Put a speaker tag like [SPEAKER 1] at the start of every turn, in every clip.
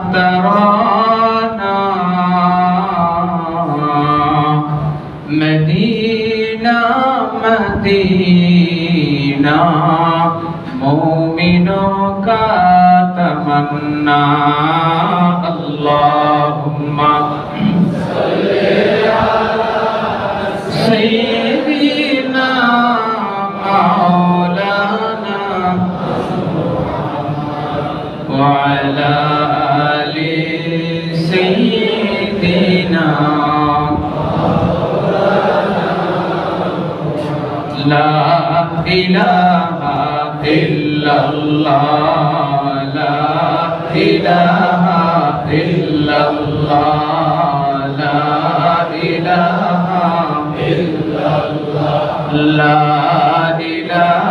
[SPEAKER 1] तराना Medina Medina मोमिनों का तमन्ना अल्लाहुम्मा सय्यिदना मौलाना वअला आलि सय्यिदिना ला इलाहा इल्लल्लाह ला इलाहा इल्लल्लाह ला इलाहा इल्लल्लाह ला इलाहा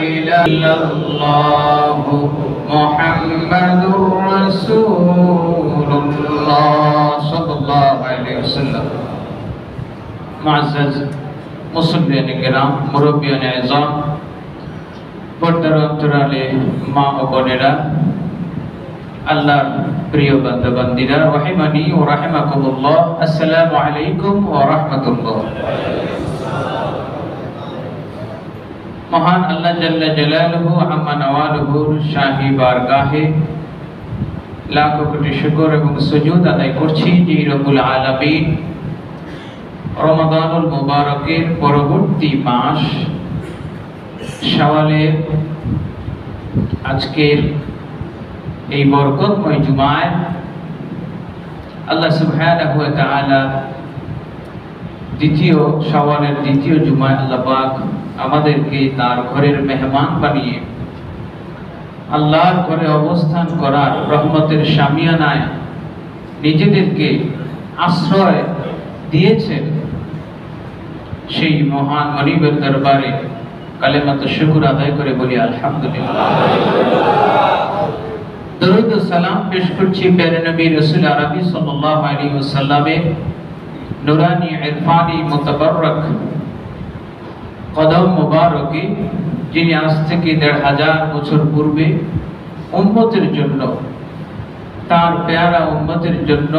[SPEAKER 1] इल्लल्लाह मुहम्मदुर रसूलुल्लाह सल्लल्लाहु अलैहि वसल्लम। मुअज़्ज़ज़ मुसल्लिन किराम, मुरब्बियान आज़म, पर्दार अंतराले मा ও বোনেরা, আল্লাহর প্রিয় বান্দা বান্দীরা, রাহিমানি ও রাহিমাকুমুল্লাহ, আসসালামু আলাইকুম ওয়া রাহমাতুল্লাহ। মহান আল্লাহ জাল্লা জালালুহু আম্মা নওয়ালুহুর শাহী বারগাহে লাখো কোটি শুকর এবং সুজুদ আদায় করছি যে রব্বুল আলামিন রমাদানুল মুবারকের পরবর্তী মাস শাওয়ালের আজকের এই বরকতময় জুমায় আল্লাহ সুবহানাহু ওয়া তাআলা দ্বিতীয় শাওয়ালের দ্বিতীয় জুমায় আল্লাহ পাক আমাদেরকে তার ঘরের মেহমান বানিয়ে আল্লাহর ঘরে অবস্থান করার রহমতের শামিয়ানায় নিজেদেরকে আশ্রয় দিয়েছেন। সেই মহান মনিবের দরবারে কালেমাত শুকর আদায় করে বলি আলহামদুলিল্লাহ। দরুদ ও সালাম পেশ করছি প্যারে নবী রাসূল আরবি সাল্লাল্লাহু আলাইহি ওয়াসাল্লামের নুরানি ইরফানি মুতাবাররক কদম মুবারকে, যিনি আজ থেকে ১৫০০ বছর পূর্বে উম্মতের জন্য, তার পেয়ারা উম্মতের জন্য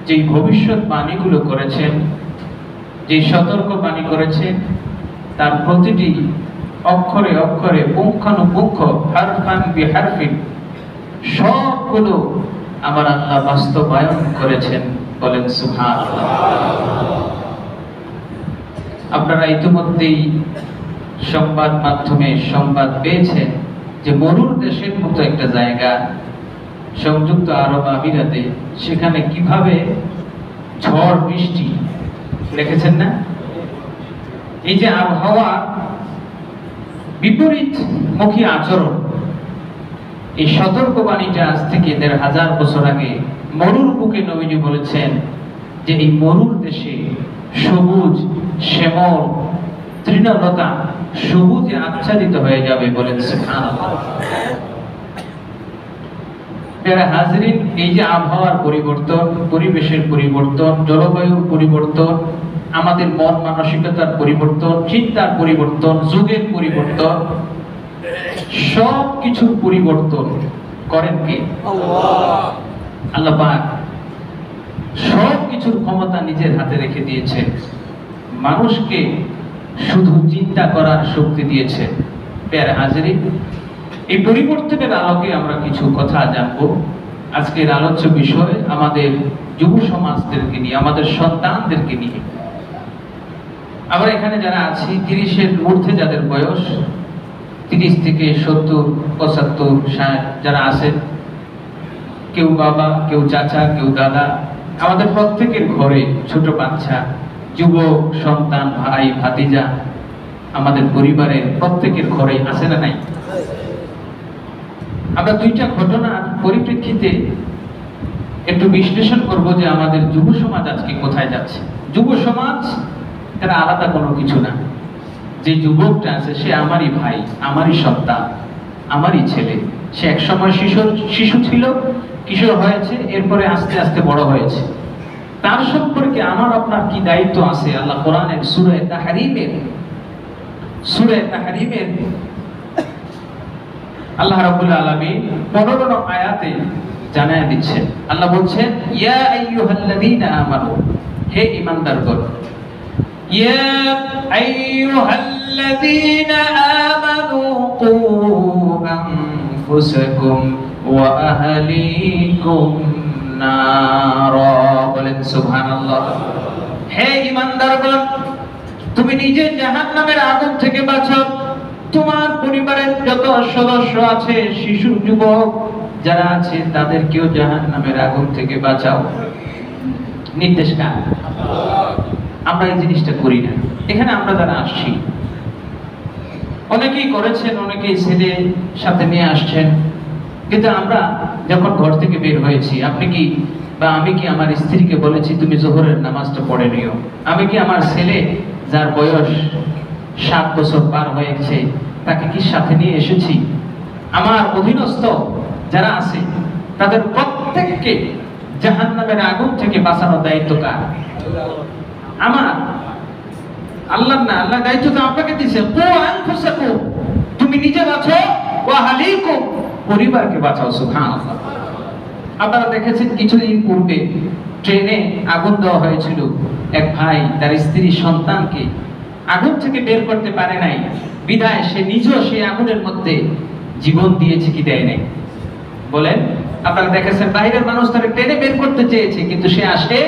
[SPEAKER 1] যে ভবিষ্যৎবাণীগুলো করেছেন, যে সতর্কবাণী করেছেন, তার প্রতিটি অক্ষরে অক্ষরে পুঙ্খানুপুঙ্খ হারফান বিহারফিন সবগুলো আমার আল্লাহ বাস্তবায়ন করেছেন। বলেন সুবহানাল্লাহ। আপনারা ইতিমধ্যেই সংবাদ মাধ্যমে সংবাদ পেয়েছেন যে মরুর দেশের মতো একটা জায়গা সংযুক্ত আরব আমিরাতে, সেখানে কিভাবে ঝড় বৃষ্টি, দেখেছেন না? এই যে আবহাওয়া বিপরীত মুখী আচরণ, এই সতর্কবাণীটা আজ থেকে ১৫০০ বছর আগে মরুর বুকে নবীজি বলেছেন যে এই মরুর দেশে সবুজ শ্যামল তৃণলতা সবুজে আচ্ছাদিত হয়ে যাবে। বলেন সুবহানাল্লাহ। যারা হাজরিন, এই যে আবহাওয়ার পরিবর্তন, পরিবেশের পরিবর্তন, জলবায়ুর পরিবর্তন, আমাদের মন মানসিকতার পরিবর্তন, চিন্তার পরিবর্তন, যুগের পরিবর্তন, সব কিছুর পরিবর্তন করেন কে? আল্লাহ। আল্লাহ পাক সব কিছুর ক্ষমতা নিজের হাতে রেখে দিয়েছেন, মানুষকে শুধু চিন্তা করার শক্তি দিয়েছে। প্যারা হাজরিন, এই পরিবর্তনের আলোকে আমরা কিছু কথা জানবো। আজকের আলোচ্য বিষয় আমাদের যুব সমাজদেরকে নিয়ে, আমাদের সন্তানদেরকে নিয়ে। আমরা এখানে যারা আছি ৩০-এর ঊর্ধ্বে যাদের বয়স, ৩০ থেকে ৭০, ৭৫, ৬০ যারা আছেন, কেউ বাবা, কেউ চাচা, কেউ দাদা, আমাদের প্রত্যেকের ঘরে ছোট বাচ্চা, যুবক সন্তান, ভাই ভাতিজা, আমাদের পরিবারের প্রত্যেকের ঘরে আছে না নাই? আমরা দুইটা ঘটনার পরিপ্রেক্ষিতে একটু বিশ্লেষণ করব যে আমাদের যুব সমাজ আজকে কোথায় যাচ্ছে। যুব সমাজ তারা আলাদা কোনো কিছু না। যে যুবকটা আছে সে আমারই ভাই, আমারই সন্তান, আমারই ছেলে। সে একসময় শিশু ছিল, কিশোর হয়েছে, এরপরে আস্তে আস্তে বড় হয়েছে। তার সম্পর্কে আমার আপনার কি দায়িত্ব আছে? আল্লাহ কোরআনের সূরা তাহরীমের আল্লাহ রাব্বুল আলামিন 15 নং আয়াতে জানায় দিচ্ছেন। আল্লাহ বলছেন, ইয়া আইয়ুহাল্লাযীনা আমানু, হে ঈমানদারগণ, ইয়া আইয়ুহাল্লাযীনা আমানু কু আনফুসাকুম ওয়া আহলিকুম নারা, বলেন সুবহানাল্লাহ। হে ঈমানদারগণ, তুমি নিজে জাহান্নামের আগুন থেকে বাঁচাও, তোমার পরিবারের যত সদস্য আছে, শিশু যুবক যারা আছে তাদেরকেও জাহান্নামের আগুন থেকে বাঁচাও। নির্দেশ কার? আমরা এই জিনিসটা করি না। এখানে আমরা যারা আসছি, অনেকেই করেছেন, অনেকেই ছেলে সাথে নিয়ে আসছেন, কিন্তু আমরা যখন ঘর থেকে বের হয়েছি, আপনি কি বা আমি কি আমার স্ত্রীকে বলেছি তুমি জোহরের নামাজটা পড়ে নিও? আমি কি আমার ছেলে যার বয়স 7 বছর পার হয়েছে তাকে কি সাথে নিয়ে এসেছি? আমার অধীনস্থ যারা আছে তাদের প্রত্যেককে জাহান্নামের আগুন থেকে বাঁচানোর দায়িত্ব কার? আমার। আল্লাহ না, আল্লাহ দায়িত্ব তো আপনাকে দিয়েছে। কু আনফুসাকুম, তুমি নিজে বাঁচো, ওয়া আহলিকুম, পরিবারকে বাঁচাও। সুবহানাল্লাহ। আপনারা দেখেছেন কিছুদিন পূর্বে ট্রেনে আগুন দেওয়া হয়েছিল। এক ভাই তার স্ত্রী সন্তানকে আগুন থেকে বের করতে পারে নাই, বিধায় সে নিজেও সেই আগুনের মধ্যে জীবন দিয়েছে কি দেয় নাই? বলেন। আপনারা দেখেছেন বাইরের মানুষ তাকে ট্রেনে বের করতে চেয়েছে, কিন্তু সে আসে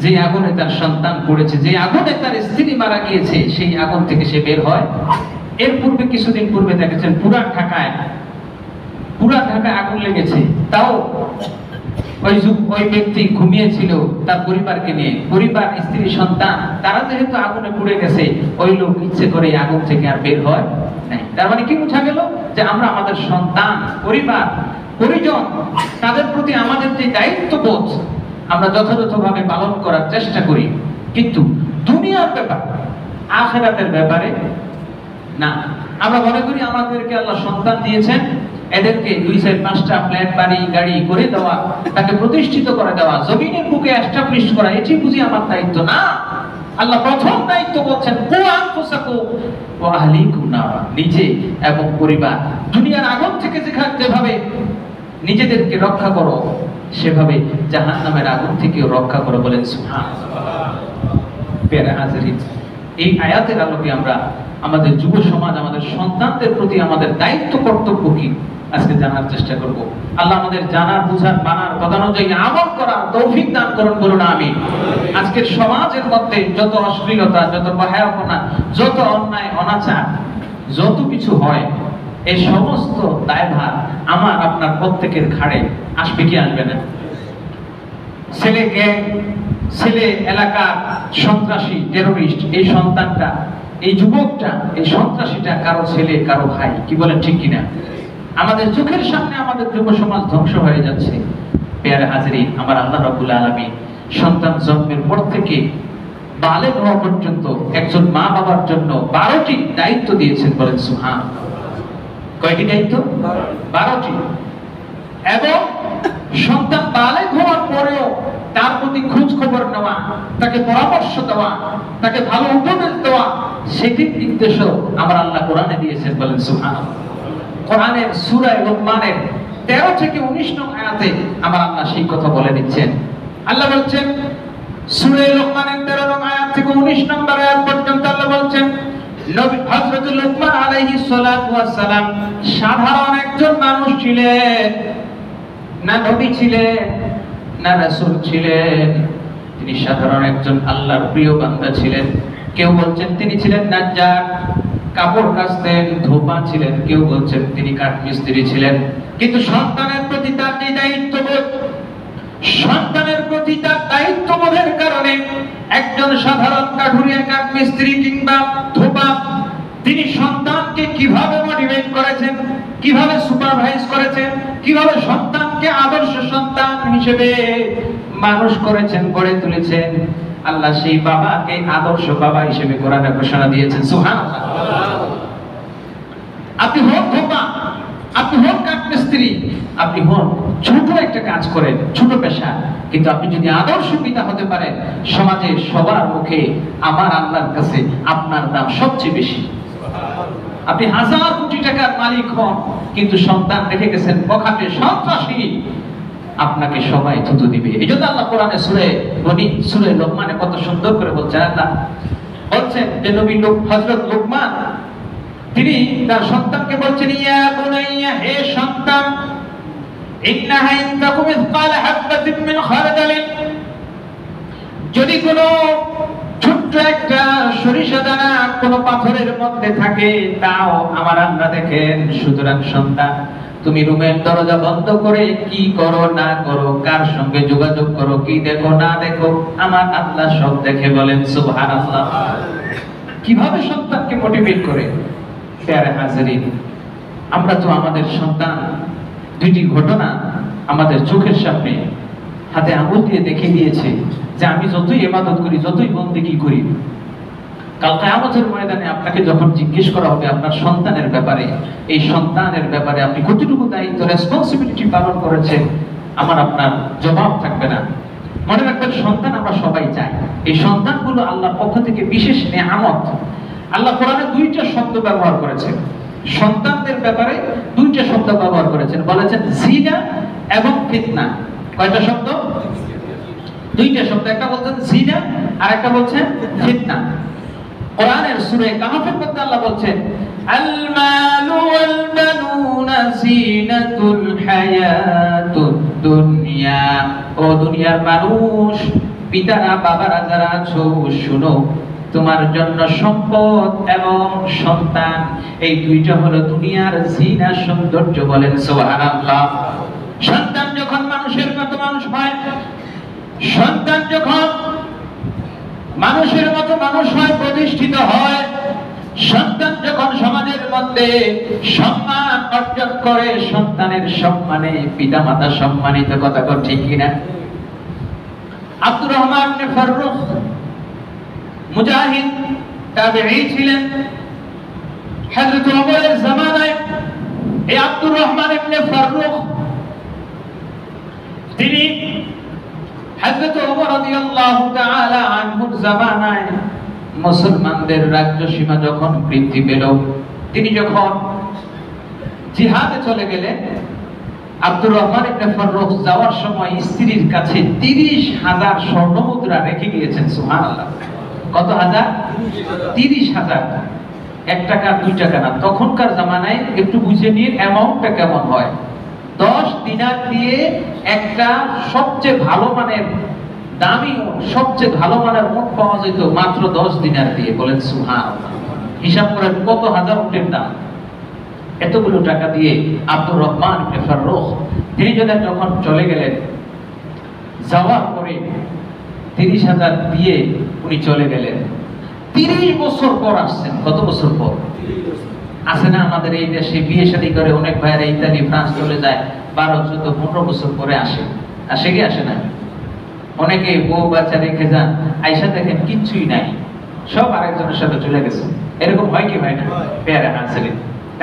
[SPEAKER 1] যে আগুনে তার সন্তান পড়েছে, যে আগুনে তার স্ত্রী মারা গিয়েছে, সেই আগুন থেকে সে বের হয়। এর পূর্বে কিছুদিন পূর্বে দেখেছেন পুরা ঢাকায় আগুন লেগেছে। তাও ওই ব্যক্তি ঘুমিয়েছিল তার পরিবারকে নিয়ে, পরিবার, স্ত্রী, সন্তান, তারা যেহেতু আগুনে পুড়ে গেছে, ওই লোক ইচ্ছে করে আগুন থেকে আর বের হয় নাই। তার মানে কি বোঝা গেল? যে আমরা আমাদের সন্তান, পরিবার, পরিজন, তাদের প্রতি আমাদের যে দায়িত্ববোধ আমরা যথাযথভাবে পালন করার চেষ্টা করি, কিন্তু দুনিয়ার ব্যাপার, আখিরাতের ব্যাপারে না। আমরা মনে করি আমাদেরকে আল্লাহ সন্তান দিয়েছেন, এদেরকে 2-4-5টা ফ্ল্যাট, বাড়ি, গাড়ি করে দেওয়া, তাকে প্রতিষ্ঠিত করে দেওয়া, জমিনের বুকে এস্টাবলিশ করা, এটি বুঝি আমার দায়িত্ব না। আল্লাহ প্রথম দায়িত্ব বলছেন, কু আনফুসাকুম ওয়া আহলিকুম নারা, নিজে এবং পরিবার। দুনিয়ার আগুন থেকে যেভাবে নিজেদেরকে রক্ষা করো, সেভাবে জাহান্নামের আগুন থেকেও রক্ষা করো, বলেন সুবহানাল্লাহ। প্রিয় হাজিরিন, এই আয়াতের আলোকে আমরা আমাদের যুব সমাজ, আমাদের সন্তানদের প্রতি আমাদের দায়িত্ব, কর্তব্য কি আজকে জানার চেষ্টা করব। আল্লাহ আমাদের জানার, বুঝার, মানার, তদানুযায়ী আমল করার তৌফিক দান করুন, বলুন আমিন। আজকের সমাজের মধ্যে যত অশ্লীলতা, যত ভয়াবহতা, যত অন্যায়, অনাচার, যত কিছু হয়, এই সমস্ত দায়ভার আমার আপনার প্রত্যেকের ঘাড়ে আসবে কি আসবে না? ছেলে গ্যাং, ছেলে এলাকার সন্ত্রাসী, টেরোরিস্ট, এই সন্তানটা, এই যুবকটা, এই সন্ত্রাসীটা কারো ছেলে, কারো ভাই, কি বলেন ঠিক কিনা? আমাদের চোখের সামনে আমাদের যুব সমাজ ধ্বংস হয়ে যাচ্ছে। প্রিয় হাজিরিন, আমার আল্লাহ রাব্বুল আলামিন সন্তান জন্মের পর থেকে বালেগ হওয়া পর্যন্ত একজন মা বাবার জন্য 12টি দায়িত্ব দিয়েছেন, বলেন সুবহানাল্লাহ। কয়টি দায়িত্ব? 12টি। এবং সন্তান বালেগ হওয়ার পরেও তার প্রতি খোঁজ খবর নেওয়া, তাকে পরামর্শ দেওয়া, তাকে ভালো উপদেশ দেওয়া, সেটির নির্দেশও আমার আল্লাহ কোরআনে দিয়েছেন, বলেন সুবহানাল্লাহ। কোরআনের সূরা লুকমানের 13 থেকে 19 নং আয়াতে আমার আল্লাহ সেই কথা বলে দিচ্ছেন। আল্লাহ বলছেন, সূরা লুকমানের 13 নং আয়াত থেকে 19 নম্বর আয়াত পর্যন্ত আল্লাহ বলছেন, নবী হযরত লুকমান আলাইহিস সালাতু ওয়াস সালাম সাধারণ একজন মানুষ ছিলেন, না নবী ছিলেন, না রাসূল ছিলেন। তিনি সাধারণ একজন আল্লাহর প্রিয় বান্দা ছিলেন। কেউ বলছেন তিনি ছিলেন নাজ্জার, কাপড় কাচতেন, ধোপা ছিলেন, কেউ বলছেন তিনি কাঠমিস্ত্রি ছিলেন। কিন্তু সন্তানের প্রতি তার যে দায়িত্ববোধ, সন্তানের প্রতি তার দায়িত্ববোধের কারণে একজন সাধারণ কাঠুরিয়া, কাঠমিস্ত্রি কিংবা ধোপা, তিনি সন্তানকে কিভাবে মোটিভেট করেছেন, কিভাবে সুপারভাইজ করেছেন, কিভাবে সন্তানকে আদর্শ সন্তান হিসেবে মানুষ করেছেন, গড়ে তুলেছেন। আল্লাহ সেই বাবাকে আদর্শ বাবা হিসেবে কোরআনে ঘোষণা দিয়েছেন, সুবহানাল্লাহ। আপনি হোক ধোপা, আপনি হোক কাঠমিস্ত্রি, আপনি হোক ছোট একটা কাজ করেন, ছোট পেশা, কিন্তু আপনি যদি আদর্শ পিতা হতে পারেন, সমাজে সবার মুখে আমার আল্লাহর কাছে আপনার দাম সবচেয়ে বেশি। আপনি হাজার কোটি টাকার মালিক হন, কিন্তু সন্তান রেখে গেছেন বখাটে সন্ত্রাসী, আপনাকে সবাই থুতু দিবে। এই জন্য আল্লাহ কোরআনে সূরা লোকমানে কত সুন্দর করে বলছেন, আল্লাহ বলছেন যে নবী হযরত লোকমান তিনি তার সন্তানকে বলছেন, ইয়া বুনাইয়া, হে সন্তান, ইন্নাহা ইন তাকুম মিসকাল হাববাতিন মিন খারদালিন, যদি কোনো ছোট্ট একটা সরিষা দানা কোনো পাথরের মধ্যে থাকে তাও আমার আল্লাহ দেখেন। সুতরাং সন্তান, তুমি রুমের দরজা বন্ধ করে কি করো না করো, কার সঙ্গে যোগাযোগ করো, কি দেখো না দেখো, আমার আল্লাহ সব দেখে। বলেন সুবহানাল্লাহ। কিভাবে সন্তানকে মোটিভেট করে? প্যারে হাজিরিন, আমরা তো আমাদের সন্তান দুইটি ঘটনা আমাদের চোখের সামনে হাতে আঙুল দিয়ে দেখে দিয়েছে যে আমি যতই ইবাদত করি, যতই বন্দেগী করি, কাল কিয়ামতের ময়দানে আপনাকে যখন জিজ্ঞেস করা হবে আপনার সন্তানের ব্যাপারে, এই সন্তানের ব্যাপারে আপনি কতটুকু দায়িত্ব রেসপন্সিবিলিটি পালন করেছেন, আমার আপনার জবাব থাকবে না। মনে রাখবেন, সন্তান আমরা সবাই চাই। এই সন্তানগুলো আল্লাহর পক্ষ থেকে বিশেষ নেয়ামত। আল্লাহ কোরআনে দুইটা শব্দ ব্যবহার করেছেন সন্তানদের ব্যাপারে, দুইটা শব্দ ব্যবহার করেছেন, বলেছেন জিনা এবং ফিতনা। কয়টা শব্দ? দুইটা শব্দ। একটা বলছেন জিনা আর একটা বলছেন ফিতনা। কোরআনের সূরা কাহফের মধ্যে আল্লাহ বলছেন, আল মালু ওয়াল বানুনা জিনাতুল হায়াতুদ দুনিয়া। ও দুনিয়ার মানুষ, পিতারা বাবারা যারা আছো, শুনো, তোমার জন্য সম্পদ এবং সন্তান এই দুইটা হলো দুনিয়ার জিনা, সৌন্দর্য। বলেন সুবহানাল্লাহ। সন্তান যখন মানুষের মতো মানুষ হয়, সন্তান যখন মানুষের মতো মানুষ হয়, প্রতিষ্ঠিত হয়, সন্তান যখন সমাজের মধ্যে সম্মান অর্জন করে, সন্তানের সম্মানে পিতামাতা সম্মানিত। কথা কর ঠিক কিনা? আব্দুর রহমান ইবনে ফাররুখ মুজাহিদ তাবেঈ ছিলেন। হযরত ওমরের জামানায় এই আব্দুর রহমান ইবনে ফাররুখ তিনি হযরত ওমর রাদিয়াল্লাহু তাআলা আনহুর জামানায় মুসলমানদের রাজ্য সীমা যখন বৃদ্ধি পেল, তিনি যখন জিহাদে চলে গেলেন, আব্দুর রহমান ইবনে ফাররুখ যাওয়ার সময় স্ত্রীর কাছে ৩০,০০০ স্বর্ণ মুদ্রা রেখে গিয়েছেন। সুবহানাল্লাহ। কত হাজার? ৩০,০০০। ১ টাকা ২ টাকা না। তখনকার জামানায় একটু বুঝে নিন অ্যামাউন্টটা কেমন হয়। ১০ দিনার দিয়ে একটা সবচেয়ে ভালো মানের দামি, সবচেয়ে ভালো মানের উট পাওয়া যেত মাত্র ১০ দিনার দিয়ে। বলেন সুবহানাল্লাহ। হিসাব করেন কত হাজার উটের দাম। এতগুলো টাকা দিয়ে আব্দুর রহমান ইবনে ফাররুখ তিনি যখন চলে গেলেন, যাওয়ার পরে ৩০,০০০ দিয়ে উনি চলে গেলেন। ৩০ বছর পর আসছেন। কত বছর পর? আছে না আমাদের এই দেশে বিয়ে শাদী করে অনেক ভাইয়েরা ইতালি ফ্রান্স চলে যায়, ১২, ১৪, ১৫ বছর পরে আসে। আসে কি আসে না? অনেকে বউ বাচ্চা রেখে যান, আইসা দেখেন কিচ্ছুই নাই, সব আরেকজনের সাথে চলে গেছে। এরকম হয় কি হয় না? পেয়ারা হাসিলেন।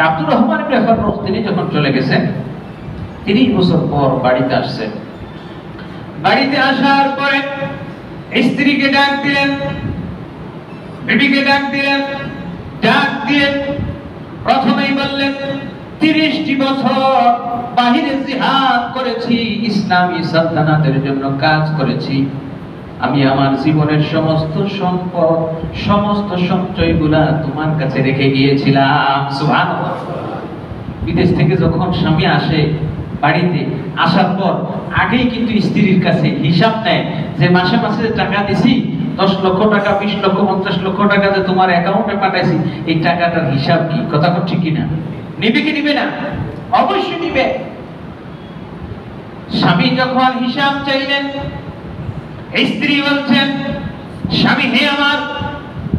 [SPEAKER 1] আব্দুর রহমান ইবনে ফাররুখ তিনি যখন চলে গেছেন, ৩০ বছর পর বাড়িতে আসছেন। বাড়িতে আসার পরে স্ত্রীকে ডাক দিলেন, বিবিকে ডাক দিলেন। ডাক দিয়ে প্রথমেই বললেন, ৩০টি বছর বাহিরে জিহাদ করেছি, ইসলামী সালতানাতের জন্য কাজ করেছি। আমি আমার জীবনের সমস্ত সম্পদ, সমস্ত সঞ্চয়গুলা তোমার কাছে রেখে গিয়েছিলাম। সুবহানাল্লাহ। বিদেশ থেকে যখন স্বামী আসে বাড়িতে, আসার পর আগেই কিন্তু স্ত্রীর কাছে হিসাব নেয় যে মাসে মাসে টাকা দিছি, ১০ লক্ষ টাকা, ২০ লক্ষ, ৫০ লক্ষ টাকা যে তোমার অ্যাকাউন্টে পাঠাইছি, এই টাকাটার হিসাব কি? কথা ঠিক কিনা? নিবে কি নিবে না? অবশ্যই নিবে। স্বামী যখন হিসাব চাইলেন, স্ত্রী বলছেন, স্বামী হে আমার,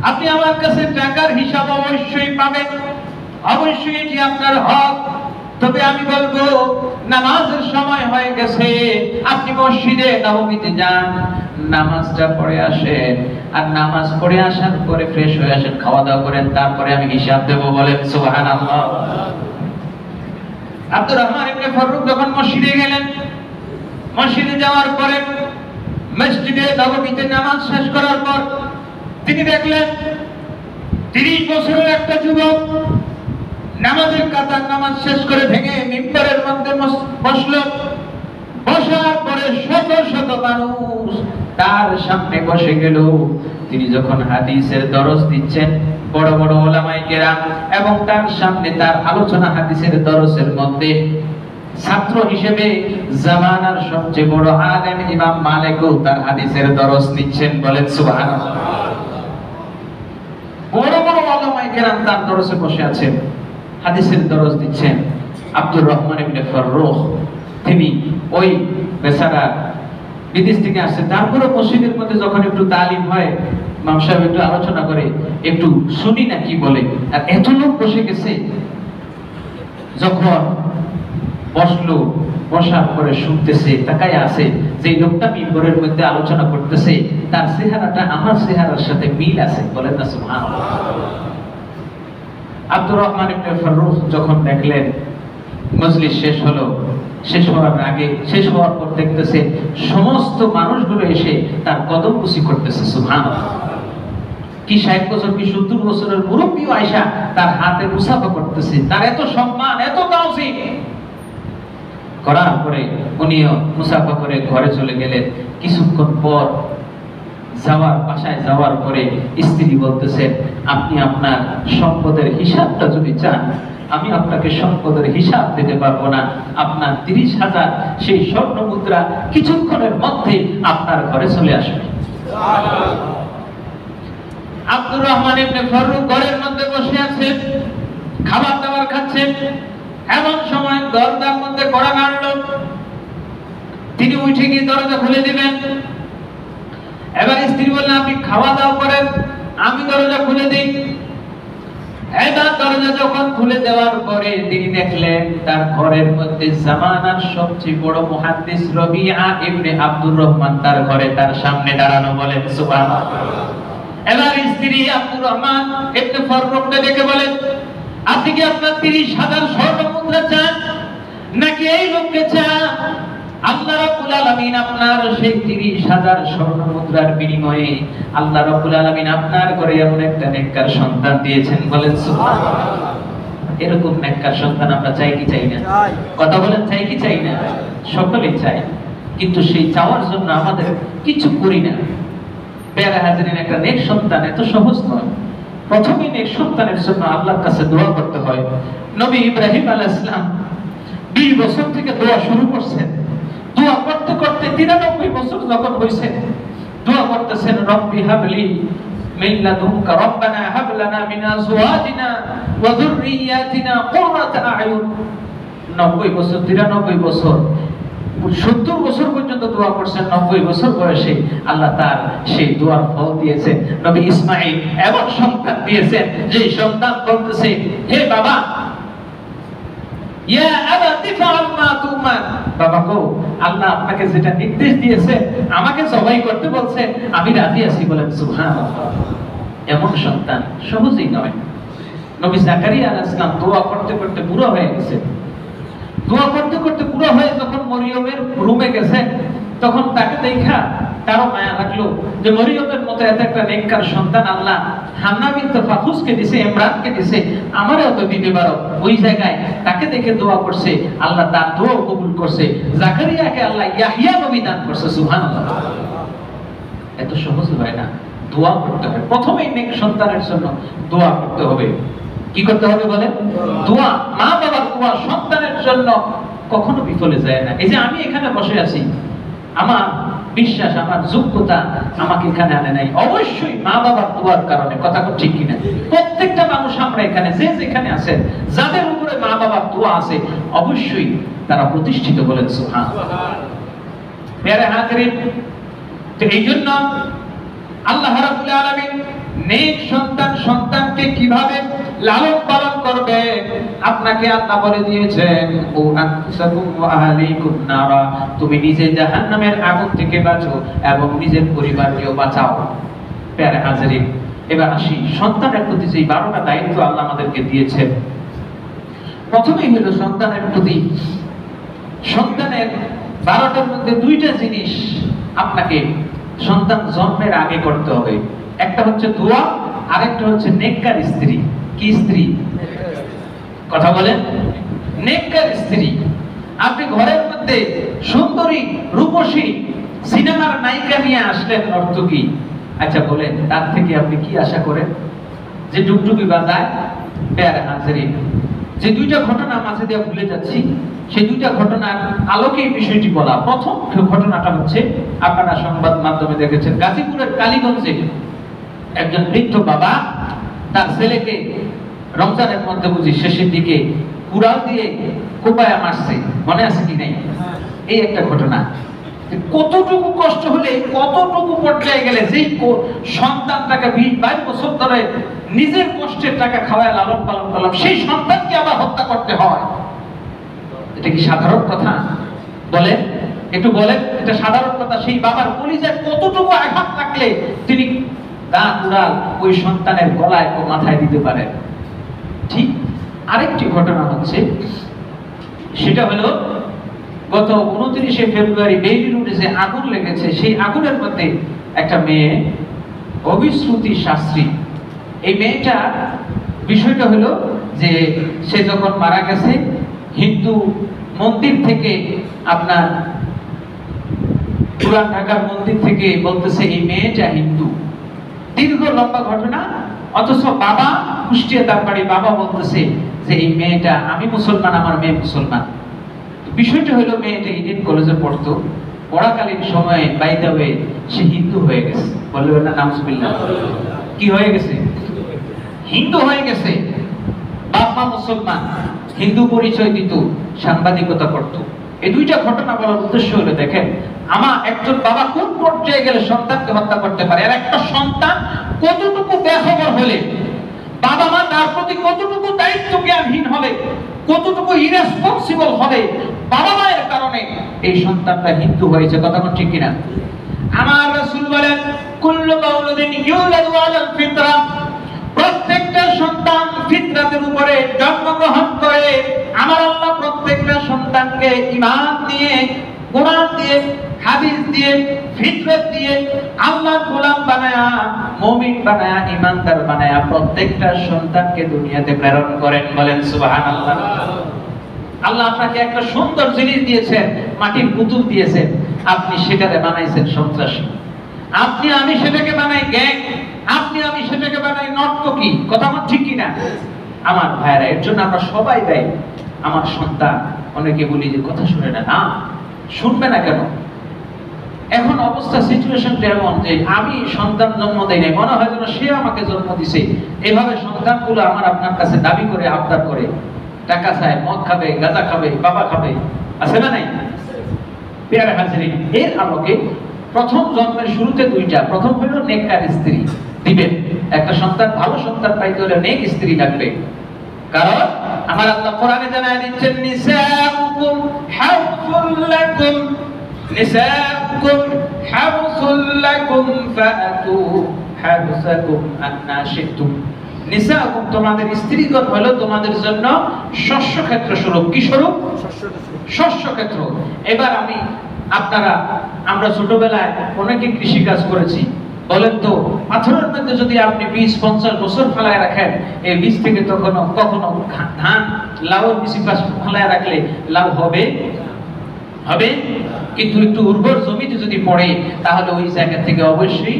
[SPEAKER 1] আপনি আমার কাছে টাকার হিসাব অবশ্যই পাবেন, অবশ্যই এটি আপনার হক। তবে আমি বলবো নামাজের সময় হয়ে গেছে, আপনি মসজিদে নববীতে যান, নামাজটা পড়ে আসেন, আর নামাজ পড়ে আসার পরে ফ্রেশ হয়ে আসেন, খাওয়া দাওয়া করেন, তারপরে আমি হিসাব দেব। বলেন সুবহানাল্লাহ। আব্দুর রহমান ইবনে ফাররুখ যখন মসজিদে গেলেন, মসজিদে যাওয়ার পরে মসজিদে নববীতে নামাজ শেষ করার পর তিনি দেখলেন ৩০ বছরের একটা যুবক নামাজের কাতার নামাজ শেষ করে ভেঙে মিম্বরের মধ্যে বসলো। বসার পরে শত শত মানুষ তার সামনে বসে গেল। তিনি যখন হাদিসের দরস দিচ্ছেন, বড় বড় উলামায়ে কেরাম এবং তার সামনে তার আলোচনা হাদিসের দরসের মধ্যে ছাত্র হিসেবে জামানার সবচেয়ে বড় আলেম ইমাম মালিকও তার হাদিসের দরস নিচ্ছেন। বলেন সুবহানাল্লাহ। বড় বড় উলামায়ে কেরাম তার দরসে বসে আছেন, হাদিসের দরস দিচ্ছেন। আব্দুর রহমান ইবনে ফাররুখ তিনি ওই বেচারা বিদেশ থেকে আসছে, তারপরে মসজিদের মধ্যে যখন একটু তালিম হয়, ইমাম সাহেব একটু আলোচনা করে, একটু শুনি না কি বলে। আর এত লোক বসে গেছে, যখন বসলো, বসার পরে শুনতেছে, তাকায় আছে যে লোকটা মিম্বরের মধ্যে আলোচনা করতেছে, তার চেহারাটা আমার চেহারার সাথে মিল আছে। বলেন না সুবহানাল্লাহ। আব্দুর রহমান ইবনে ফাররুখ যখন দেখলেন মজলিস শেষ হলো, শেষ হওয়ার পর দেখতেছে সমস্ত মানুষগুলো এসে তার কদম বুসি করতেছে। সুবহানাল্লাহ। কি 60 বছর কি 70 বছরের মুরব্বী আয়েশা তার হাতে মুসাফা করতেছে। তার এত সম্মান, এত তাওযীম করার পরে উনিও মুসাফা করে ঘরে চলে গেলেন। কিছুক্ষণ পর বাসায় যাওয়ার পরে স্ত্রী বলতেছেন, আপনি আপনার সম্পদের হিসাবটা যদি চান, আমি আপনাকে সম্পদের হিসাব দিতে পারবো না। আপনার 30,000 সেই স্বর্ণ মুদ্রা কিছুক্ষণের মধ্যে আপনার ঘরে চলে আসবে। আব্দুর রহমান ইবনে ফাররুখ ঘরের মধ্যে বসে আছেন, খাবার দাবার খাচ্ছেন। এমন সময় দরজার মধ্যে কড়া নাড়লো। তিনি উঠে গিয়ে দরজা খুলে দিবেন। এবার স্ত্রী বললেন, আপনি খাওয়া দাওয়া করেন, আমি দরজা খুলে দিই। এবার দরজা যখন খুলে দেওয়ার পরে তিনি দেখলেন তার ঘরের মধ্যে জামানার সবচেয়ে বড় মুহাদ্দিস রবিআ ইবনে আব্দুর রহমান তার ঘরে তার সামনে দাঁড়ানো। বলেন সুবহানাল্লাহ। এবার স্ত্রী আব্দুর রহমান ইবনে ফাররুখকে ডেকে বলেন, আপনি কি আপনার 30,000 স্বর্ণ মুদ্রা চান, নাকি এই লোককে চান? আল্লাহ রাব্বুল আলামিন আপনার সেই 30,000 স্বর্ণ মুদ্রার বিনিময়ে আল্লাহ রাব্বুল আলামিন আপনার ঘরে এমন একটা নেককার সন্তান দিয়েছেন। বলেন সুবহানাল্লাহ। এরকম নেককার সন্তান আমরা চাই কি চাই না? কথা বলেন, চাই কি চাই না? সকলেই চাই, কিন্তু সেই চাওয়ার জন্য আমাদের কিছু করি না। প্যারা হাজিরিন, একটা নেক সন্তান এত সহজ নয়। প্রথমে নেক সন্তানের জন্য আল্লাহর কাছে দোয়া করতে হয়। নবী ইব্রাহিম আলাইহিস সালাম 20 বছর থেকে দোয়া শুরু করছেন। দোয়া করতে করতে 93 বছর যখন হইছে, দোয়া করতেছেন, রব্বি হাবলি মিন লাদুনকা রব্বানা হাব লানা মিন আজওয়াজিনা ওয়া যুররিয়াতিনা কুররাতা আয়ুন। 90 বছর, 93 বছর, 70 বছর পর্যন্ত দোয়া করছেন। 90 বছর বয়সে আল্লাহ তার সেই দোয়ার ফল দিয়েছে। নবী ইসমাঈল এমন সন্তান দিয়েছেন যে সন্তান বলতেছে, হে বাবা, ইয়া আবাতি ফাআল মা তুমার, বাবা গো, আল্লাহ আপনাকে যেটা নির্দেশ দিয়েছে, আমাকে জবাই করতে বলছে, আমি রাজি আছি। বলেন সুবহানাল্লাহ। এমন সন্তান সহজেই নয়। নবী জাকারিয়া আলাইহিস সালাম দোয়া করতে করতে বুড়ো হয়ে গেছে। দোয়া করতে করতে বুড়ো হয়ে যখন মরিয়মের রুমে গেছেন, তখন তাকে দেখা তারও মায়া লাগলো যে মরিয়মের মতো এত একটা নেককার সন্তান আল্লাহ হান্না বিনতে ফাখুসকে দিয়েছে, ইমরানকে দিয়েছে, আমারও তো দিতে পারো। ওই জায়গায় তাকে দেখে দোয়া করছে, আল্লাহ তার দোয়া কবুল করছে। জাকারিয়াকে আল্লাহ ইয়াহইয়া নবী দান করছে। সুবহানাল্লাহ। এত সহজ হয় না, দোয়া করতে হবে। প্রথমেই নেক সন্তানের জন্য দোয়া করতে হবে। কি করতে হবে বলেন? দোয়া। মা বাবার দোয়া সন্তানের জন্য কখনো বিফলে যায় না। এই যে আমি এখানে বসে আছি, আমার বিশ্বাস, আমার যোগ্যতা আমাকে এখানে আনে নাই, অবশ্যই মা বাবার দোয়ার কারণে। কথা ঠিক কিনা? প্রত্যেকটা মানুষ আমরা এখানে যে যেখানে আছেন, যাদের উপরে মা বাবার দোয়া আছে, অবশ্যই তারা প্রতিষ্ঠিত। বলেন সুবহানাল্লাহ। প্যারা হাজিরিন, তো এই জন্য আল্লাহ রাব্বুল আলামিন নেক সন্তানকে কিভাবে লালন পালন করবে আপনাকে আল্লাহ বলে দিয়েছেন, ও আনফুসাকুম ওয়া আহলিকুম নারা, তুমি নিজে জাহান্নামের আগুন থেকে বাঁচো এবং নিজের পরিবারকেও বাঁচাও। প্যারা হাজিরিন, এবার আসি সন্তানের প্রতি যে 12টা দায়িত্ব আল্লাহ আমাদেরকে দিয়েছেন। প্রথমেই হলো সন্তানের প্রতি, সন্তানের 12টার মধ্যে 2টা জিনিস আপনাকে সন্তান জন্মের আগে করতে হবে। একটা হচ্ছে দোয়া, আরেকটা হচ্ছে নেককার স্ত্রী। কি স্ত্রী? কথা বলেন, নেককার স্ত্রী। আপনি ঘরের মধ্যে সুন্দরী রূপসী সিনেমার নায়িকা নিয়ে আসলেন, অর্থ কি? আচ্ছা বলেন, তার থেকে আপনি কি আশা করেন? যে ডুগডুগি বাজায়। প্যার হাজিরিন, যে দুইটা ঘটনা মাঝে দিয়ে ভুলে যাচ্ছি, সেই দুইটা ঘটনার আলোকে এই বিষয়টি বলা। প্রথম ঘটনাটা হচ্ছে, আপনারা সংবাদ মাধ্যমে দেখেছেন, গাজীপুরের কালীগঞ্জে একজন বৃদ্ধ বাবা তার ছেলেকে রমজানের মধ্যে বুঝি শেষের দিকে কুড়াল দিয়ে কোপায়া মারছে, মনে আছে কি নাই? এই একটা ঘটনা। কতটুকু কষ্ট হলে, কতটুকু পর্যায়ে গেলে যেই সন্তানটাকে 20-22 বছর ধরে নিজের কষ্টের টাকা খাওয়ায় লালন পালন করলাম, সেই সন্তানকে আবার হত্যা করতে হয়। এটা কি সাধারণ কথা? বলেন, একটু বলেন, এটা সাধারণ কথা? সেই বাবার কলিজায় কতটুকু আঘাত লাগলে তিনি দা কুড়াল ওই সন্তানের গলায় ও মাথায় দিতে পারেন? ঠিক আরেকটি ঘটনা হচ্ছে, সেটা হলো গত 29শে ফেব্রুয়ারি বেইলি রোডে যে আগুন লেগেছে, সেই আগুনের মধ্যে একটা মেয়ে, অবিশ্রুতি শাস্ত্রী। এই মেয়েটা বিষয়টা হলো যে সে যখন মারা গেছে, হিন্দু মন্দির থেকে, আপনার পুরান ঢাকার মন্দির থেকে বলতেছে এই মেয়েটা হিন্দু। দীর্ঘ লম্বা ঘটনা, অথচ বাবা, কুষ্টিয়া তার বাড়ি, বাবা বলতেছে যে এই মেয়েটা, আমি মুসলমান, আমার মেয়ে মুসলমান। বিষয়টা হলো, মেয়েটা ইডেন কলেজে পড়তো, পড়াকালীন সময়ে বাই দ্য ওয়ে সে হিন্দু হয়ে গেছে। বলবেন না নাউজুবিল্লাহ? কি হয়ে গেছে? হিন্দু হয়ে গেছে। বাপ মা মুসলমান, হিন্দু পরিচয় দিত, সাংবাদিকতা করত। এই দুইটা ঘটনা বলার উদ্দেশ্য হলো, দেখেন আমার একজন বাবা কোন পর্যায়ে গেলে সন্তানকে হত্যা করতে পারে, আর একটা সন্তান কতটুকু বেখবর হলে, বাবা মা তার প্রতি কতটুকু দায়িত্ব জ্ঞানহীন হবে, কতটুকু ইরেসপন্সিবল হবে, বাবা মায়ের কারণে এই সন্তানটা হিন্দু হয়েছে। কথা কোন ঠিক কিনা? আমার রাসূল বলেন, কুল্লু মাউলুদিন ইউলাদু আলাল ফিতরা, প্রত্যেকটা সন্তান ফিতরাতের উপরে জন্মগ্রহণ করে। আমার আল্লাহ প্রত্যেকটা সন্তানকে ঈমান দিয়ে, কোরআন দিয়ে, হাদিস দিয়ে, ফিতরত দিয়ে, আল্লাহর গোলাম বানায়া, মুমিন বানায়া, ঈমানদার বানায়া প্রত্যেকটা সন্তানকে দুনিয়াতে প্রেরণ করেন। বলেন সুবহানাল্লাহ। আল্লাহ আপনাকে একটা সুন্দর জিনিস দিয়েছেন, মাটির পুতুল দিয়েছেন, আপনি সেটাকে বানাইছেন সন্ত্রাসী। আপনি আমি সেটাকে বানাই গ্যাং, আপনি আমি সেটাকে বানাই নর্তকী। কথা আমার ঠিক কিনা? আমার ভাইরা, এর জন্য আমরা সবাই দায়ী। আমার সন্তান, অনেকে বলি যে কথা শুনে না, না শুনবে না কেন? এখন অবস্থা, সিচুয়েশনটা এমন যে আমি সন্তান জন্ম দেই নাই, মনে হয় যেন সে আমাকে জন্ম দিছে। এভাবে সন্তানগুলো আমার আপনার কাছে দাবি করে, আবদার করে, টাকা চায়, মদ খাবে, গাঁজা খাবে, বাবা খাবে, আছে না নাই? পেয়ারে হাজিরিন, এর আলোকে প্রথম জন্মের শুরুতে দুইটা, প্রথম হলো নেককার স্ত্রী দিবেন। একটা সন্তান, ভালো সন্তান পাইতে হলে নেক স্ত্রী লাগবে। কারণ আমার আল্লাহ কোরআনে জানায় দিচ্ছেন, নিসাউকুম হারসুল লাকুম, নিসাউকুম হারসুল লাকুম ফাআতু হারসাকুম আন্না শি'তুম। নিসাউকুম, তোমাদের স্ত্রীগণ হলো তোমাদের জন্য শস্যক্ষেত্র স্বরূপ। কি স্বরূপ? শস্যক্ষেত্র। এবার আমরা ছোটবেলায় অনেকে কৃষি কাজ করেছি। বলেন তো, পাথরের মধ্যে যদি আপনি 20-50 বছর ফেলায় রাখেন, এই বীজ থেকে কখনো ধান, লাউর বীজ ফেলায় রাখলে লাউ হবে? হবে। কিন্তু একটু উর্বর জমিতে যদি পড়ে, তাহলে ওই জায়গা থেকে অবশ্যই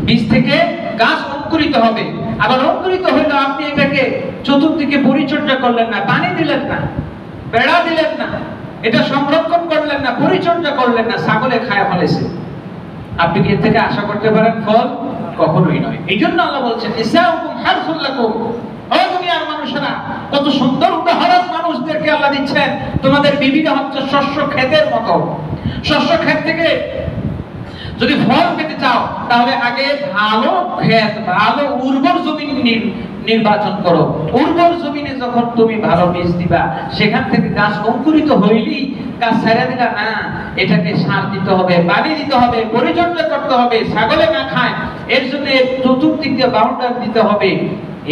[SPEAKER 1] বীজ থেকে গাছ অঙ্কুরিত হবে। আবার অঙ্কুরিত হইলে আপনি এটাকে চতুর্দিকে পরিচর্যা করলেন না, পানি দিলেন না, বেড়া দিলেন না, এটা সংরক্ষণ করলেন না, পরিচর্যা করলেন না, ছাগলে খায় ফেলেছে। আপনি কি এর থেকে আশা করতে পারেন ফল? কখনোই নয়। এই জন্য আল্লাহ বলছেন, নিসাউকুম হারসুল লাকুম। ও দুনিয়ার মানুষেরা, কত সুন্দর উদাহরণ মানুষদেরকে আল্লাহ দিচ্ছেন। তোমাদের বিবিরা হচ্ছে শস্য ক্ষেতের মতো। শস্য ক্ষেত থেকে যদি ফল পেতে চাও, তাহলে আগে ভালো ক্ষেত, ভালো উর্বর জমি নির্বাচন করো। উর্বর জমিনে যখন তুমি ভালো বীজ দিবা, সেখান থেকে গাছ অঙ্কুরিত হইলেই গাছ ছেড়ে দিলা না, এটাকে সার দিতে হবে, পানি দিতে হবে, পরিচর্যা করতে হবে, ছাগলে না খায়, এর জন্য চতুর্দিক দিয়ে বাউন্ডারি দিতে হবে।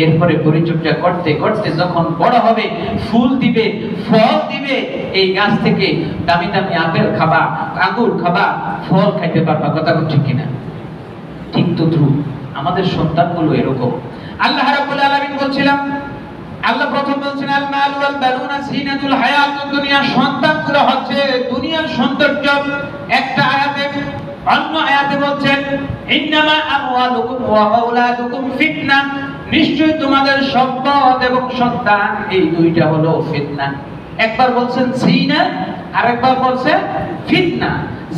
[SPEAKER 1] এরপরে পরিচর্যা করতে করতে যখন বড় হবে, ফুল দিবে, ফল দিবে, এই গাছ থেকে দামি দামি আপেল খাবা, আঙ্গুর খাবা, ফল খাইতে পারবা। কথা ঠিক কিনা? ঠিক তদ্রুপ আমাদের সন্তানগুলো এরকম। আল্লাহ রাব্বুল আলামিন বলছিলাম, আল্লাহ প্রথম বলছেন আল মাল ওয়াল বানুনা জিনাতুল হায়াতুদ দুনিয়া, সন্তানগুলো হচ্ছে দুনিয়ার সৌন্দর্য একটা আয়াতে। অন্য আয়াতে বলছেন ইন্নামা আমওয়ালুকুম ওয়া আওলাদুকুম ফিতনা, নিশ্চয়ই তোমাদের সম্পদ এবং সন্তান এই দুইটা হলো ফিতনা। একবার বলছেন জিনা, আরেকবার বলছেন ফিতনা।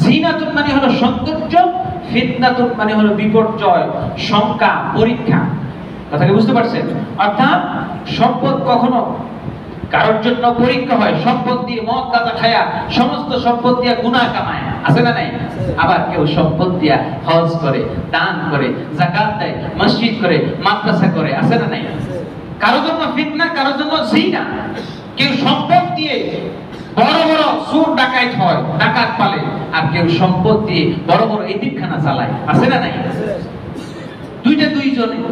[SPEAKER 1] জিনাতুন মানে হলো সৌন্দর্য, ফিতনাতুন মানে হলো বিপর্যয়, শঙ্কা, পরীক্ষা। কথাটা বুঝতে পারছেন? অর্থাৎ সম্পদ কখনো কারোর জন্য পরীক্ষা হয়, সম্পদ দিয়ে মদ গাঁজা খায়া সমস্ত সম্পদ দিয়ে গুনাহ কামায়, আছে না নাই? আবার কেউ সম্পদ দিয়া হজ করে, দান করে, যাকাত দেয়, মসজিদ করে, মাদ্রাসা করে, আছে না নাই? কারোর জন্য ফিতনা, কারোর জন্য জিনা। কেউ সম্পদ দিয়ে বড় বড় চোর ডাকাত হয়, ডাকাত পালে, আর কেউ সম্পদ দিয়ে বড় বড় এতিমখানা চালায়, আছে না নাই?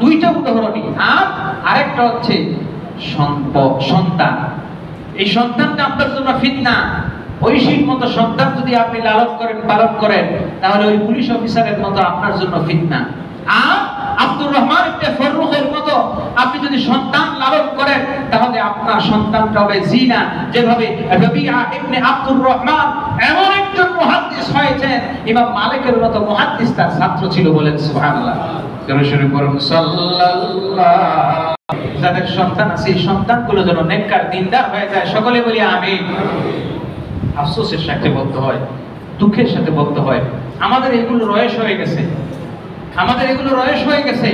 [SPEAKER 1] দুইটা উদাহরণই। আর আরেকটা হচ্ছে সন্তান। এই সন্তানটা আপনার জন্য ফিতনা। ঐশীর মতো সন্তান যদি আপনি লালন করেন, পালন করেন, তাহলে ওই পুলিশ অফিসারের মতো আপনার জন্য ফিতনা। আর আব্দুর রহমান ইবনে ফাররুখের মতো আপনি যদি সন্তান লালন করেন, তাহলে আপনার সন্তানটা হবে জিনা। যেভাবে রবিআ ইবনে আব্দুর রহমান এমন একজন মুহাদ্দিস হয়েছেন, ইমাম মালিকের মতো মুহাদ্দিস তার ছাত্র ছিল, বলেন সুবহানাল্লাহ। যাদের সন্তান আছে, এই সন্তানগুলো যেন নেককার দিনদার হয়ে যায়, সকলে বলি আমিন। আফসোসের সাথে বলতে হয়, দুঃখের সাথে বলতে হয়, আমাদের এগুলো রয়েশ হয়ে গেছে, আমাদের এগুলো রয়েশ হয়ে গেছে।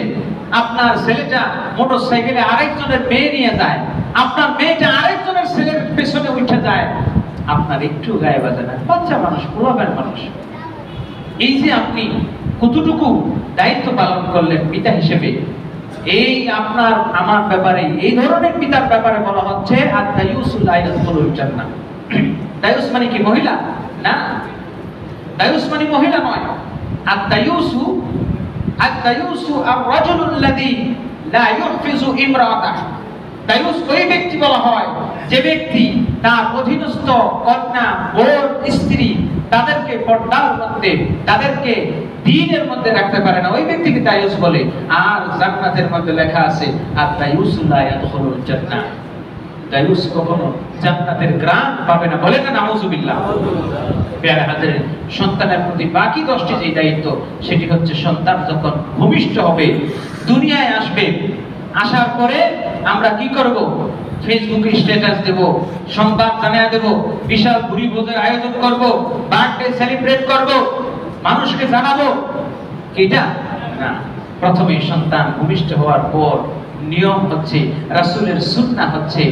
[SPEAKER 1] আপনার ছেলেটা মোটরসাইকেলে আরেকজনের মেয়ে নিয়ে যায়, আপনার মেয়েটা আরেকজনের ছেলের পেছনে উঠে যায়, আপনার একটু গায়ে বাজে না। বাচ্চা মানুষ, পোলাবেন মানুষ। এই যে আপনি কতটুকু দায়িত্ব পালন করলেন পিতা হিসেবে, এই আপনার আমার ব্যাপারে, এই ধরনের পিতার ব্যাপারে বলা হচ্ছে আদ-দায়ুসু লা ইয়াদখুলুল জান্নাহ। দায়ুস মানে কি মহিলা? না, দায়ুস মানে মহিলা নয়। আদ-দায়ুসু আর-রাজুলুল্লাযী লা ইউহফিজু ইমরাআতাহ। দায়ুস ওই ব্যক্তি বলা হয় যে ব্যক্তি তার অধীনস্থ কন্যা, বোন, স্ত্রী তাদেরকে পর্দার মধ্যে, তাদেরকে দ্বীনের মধ্যে রাখতে পারে না, ওই ব্যক্তিকে দায়ুস বলে। আর জান্নাতের মধ্যে লেখা আছে আদ-দায়ুসু লা ইয়াদখুলুল জান্নাহ। দায়ুস কখনো জান্নাতের গ্রাণ পাবে না, বলে না নাউযুবিল্লাহ। প্যারা হাজারে সন্তানের প্রতি বাকি 10টি যে দায়িত্ব, সেটি হচ্ছে সন্তান যখন ভূমিষ্ঠ হবে, দুনিয়ায় আসবে, আসার পরে আমরা কি করব? ফেসবুকে স্ট্যাটাস দেব, সংবাদ জানিয়ে দেব, বিশাল ভুরি ভোজের আয়োজন করব, বার্থডে সেলিব্রেট করব, মানুষকে জানাবো। এটা না, প্রথমে সন্তান ভূমিষ্ঠ হওয়ার পর নিয়ম হচ্ছে, রাসূলের সুন্নাহ হচ্ছে,